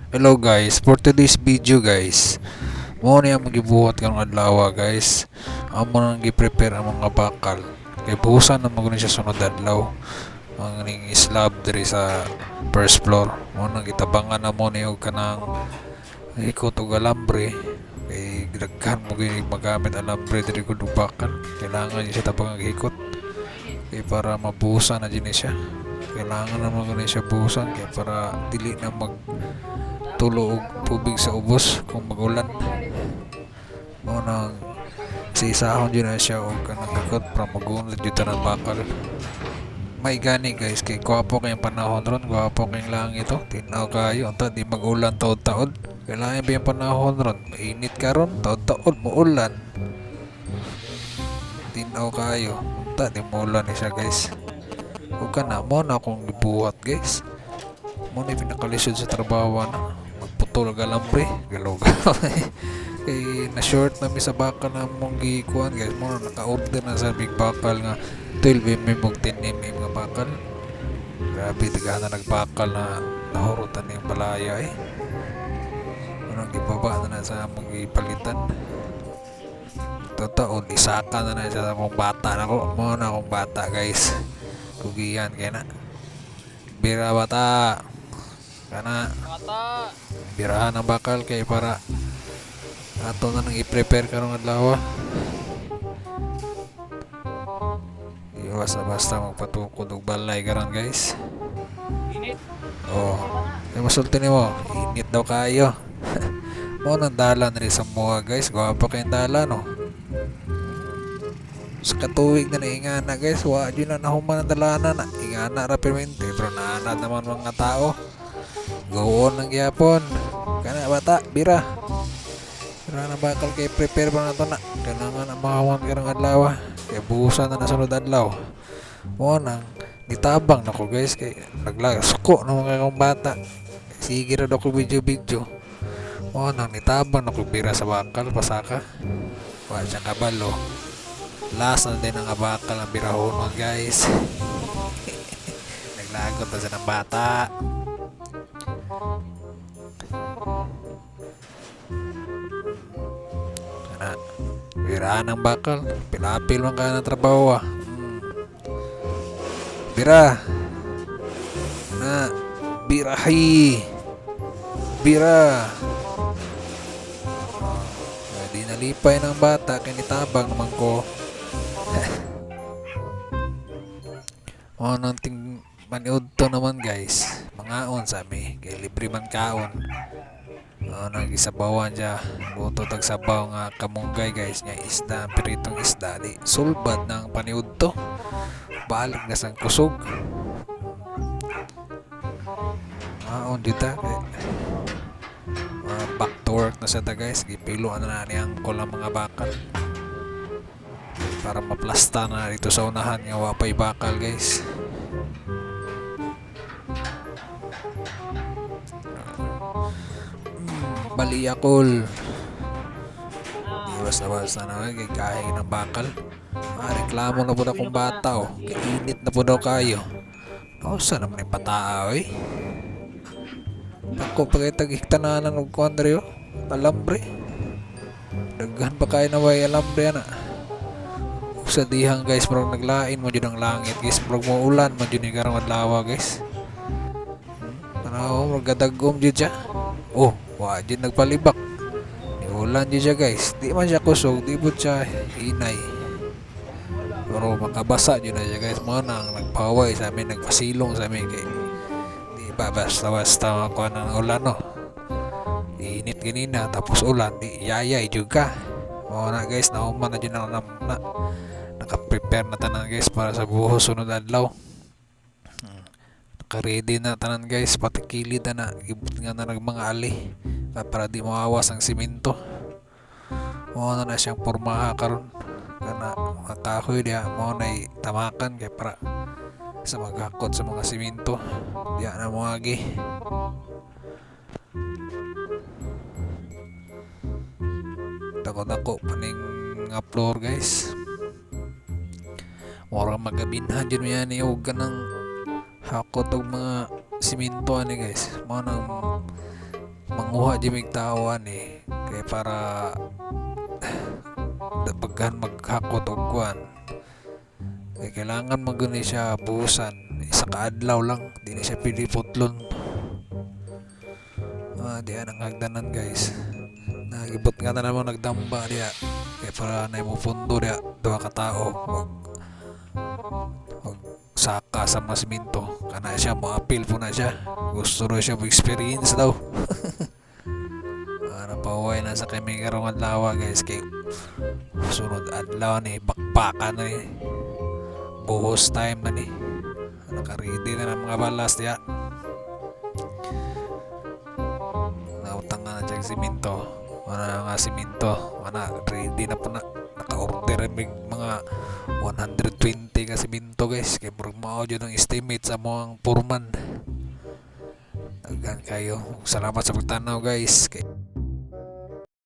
Hello guys, for today's video guys, mo na yung magibuhat karong adlaw guys. Amo nang gi-prepare ang mga bakal. Kay buhusan na maguni siya sunod adlaw. Ang ning slab diri sa first floor. Mo nang gitabangan na mo niyo kanang ikot og alambre. Kay daghan mo gini magamit alambre diri gud og bakal. Kailangan niya siya tabangan ikot. Kay para mabuhusan na dinhi siya. Kailangan na maguni siya buhusan kay para dili na mag tulo og tubig sa ubos kung magulan. Mo nang isahon dyan na siya o kanang likod para magunod dito ng bakal. May gani guys, kay gwapo kayong panahon ron, gwapo kayong langit ito, tinaw kayo, unta di magulan taod-taod. Kailangan ba yung panahon ron, mainit ka ron, taod-taod muulan, tinaw kayo, unta di muulan siya guys. Huwag ka na, mo na akong gibuhat guys, mo na pinakalisod sa trabaho na magputol galambre galog. Kay na short na mi sa bakal na mong gikuan guys, mo na naka-order na sa big bakal nga 12mm ug 10mm nga bakal. Grabe daghan na nagbakal na nahurutan yung balaya unang gibaba na sa among gipalitan. Totoo isaka na sa akong bata nako, mo na akong bata guys, kugihan kay na bira bata kana birahan ang bakal kay para ato na nang i-prepare karong adlaw. Iwas na basta magpatukod og balay karon guys. Init. Oh, kay masulti nimo, init daw kayo. Mo nang dalan rin sa mga guys, gwapo kay dalan no. Sa katuwig na ingana guys, wa jud na nahuman ang dalanan na ingana ra permente, pero naanad naman mga tao. Gawon ng gyapon. Kana bata, bira. Pero na bakal kay prepare pa na to na. Kailangan ang makawan karong adlaw. Kay buhusan na nasunod adlaw. Mo nang ditabang nako guys kay naglasuko ng mga kong bata. Sige ra ako video. Mo nang nitabang nako bira sa bakal pasaka. Wa siya kabalo. Last na din ang bakal ang birahon guys. Naglagot na sa ng bata. Na birahan ang bakal, pilapil man ka ng trabaho bira na birahi bira di nalipay ng bata kinitabang naman ko. O nang ting maniud to naman guys, mangaon sa mi kay libre man kaon. Nang gisabawan siya buto tag sabaw nga kamunggay guys nga isda, piritong isda di sulbad ng paniud to, balik na sang kusog. Dita kay back to work na sa ta guys, gipiluan na ni angkol ang mga bakal para maplasta na dito sa unahan nga wapay bakal guys. Baliyakol iwas na basta na kay kahit ng bakal. Reklamo na po na kong bata kainit na po daw kayo. Saan naman yung pataa ako pagkitag-iktananan ng kuandre alambre daghan pa kayo na may alambre na sa dihang guys, parang naglain mo dyan ang langit guys, parang mo ulan mo dyan yung karang adlaw guys. Magadagom dyan siya. Wa dyan nagpalibak ni ulan dyan siya guys, di man siya kusog, di po siya inay, pero makabasa dyan na siya guys. Mga nang nagpaway sa amin, nagpasilong sa amin kay di ba basta makuha ng ulan init ganina tapos ulan di yayay juga. Mga na guys, nauman na dyan na nakaprepare na tanan guys para sa buhos sunod adlaw. Naka-ready na tanan guys, pati kilid na ibut nga na ng mga ali para di mawawas ang simento. Mo na siyang pormaha karon kana mga kahoy diya mo na tamakan kay para sa maghakot sa mga simento diya na mo agi. Dako paning nga floor guys, mura magabinhan dyan mo yan og kanang hakot og mga simento ani guys. Mo nang manguha di mig tawan kay para pagkan maghakot og kuan kay kailangan maguni siya buhusan isa ka adlaw lang di na siya pili putlon. Diya nang hagdanan guys, nagibot nga na naman nagdamba diya kay para na mo pundo diya duha ka tao og saka sa mga siminto kana siya mo appeal po na siya, gusto ro siya mo experience daw. Napaway na sa kami karong adlaw guys kay sunod adlaw ni bakbakan na ni buhos time na ni naka-ready na ng mga balas diya, nautang na dyan siminto wala nga siminto wala ready na po na naka-order mga 120 ka siminto guys kay murag mao dyan ang estimate sa mga foreman. Dagan kayo, salamat sa pagtanaw guys.